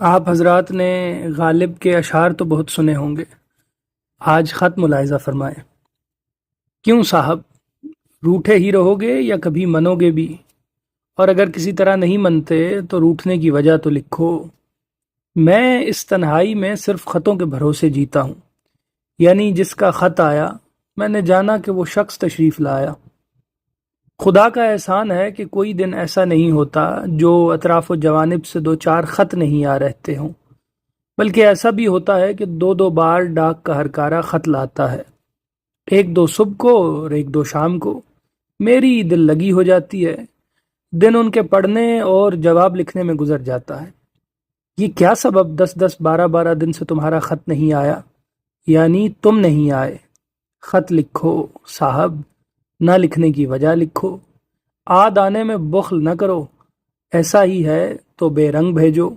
آپ حضرات نے غالب کے اشعار تو بہت سنے ہوں گے، آج خط ملاحظہ فرمائیں۔ کیوں صاحب، روٹھے ہی رہو گے یا کبھی منو گے بھی؟ اور اگر کسی طرح نہیں منتے تو روٹھنے کی وجہ تو لکھو۔ میں اس تنہائی میں صرف خطوں کے بھروسے جیتا ہوں، یعنی جس کا خط آیا میں نے جانا کہ وہ شخص تشریف لایا۔ خدا کا احسان ہے کہ کوئی دن ایسا نہیں ہوتا جو اطراف و جوانب سے دو چار خط نہیں آ رہتے ہوں، بلکہ ایسا بھی ہوتا ہے کہ دو دو بار ڈاک کا ہرکارا خط لاتا ہے، ایک دو صبح کو اور ایک دو شام کو۔ میری دل لگی ہو جاتی ہے، دن ان کے پڑھنے اور جواب لکھنے میں گزر جاتا ہے۔ یہ کیا سبب 10 10 12 12 دن سے تمہارا خط نہیں آیا؟ یعنی تم نہیں آئے۔ خط لکھو صاحب، نہ لکھنے کی وجہ لکھو، آد آنے میں بخل نہ کرو، ایسا ہی ہے تو بے رنگ بھیجو۔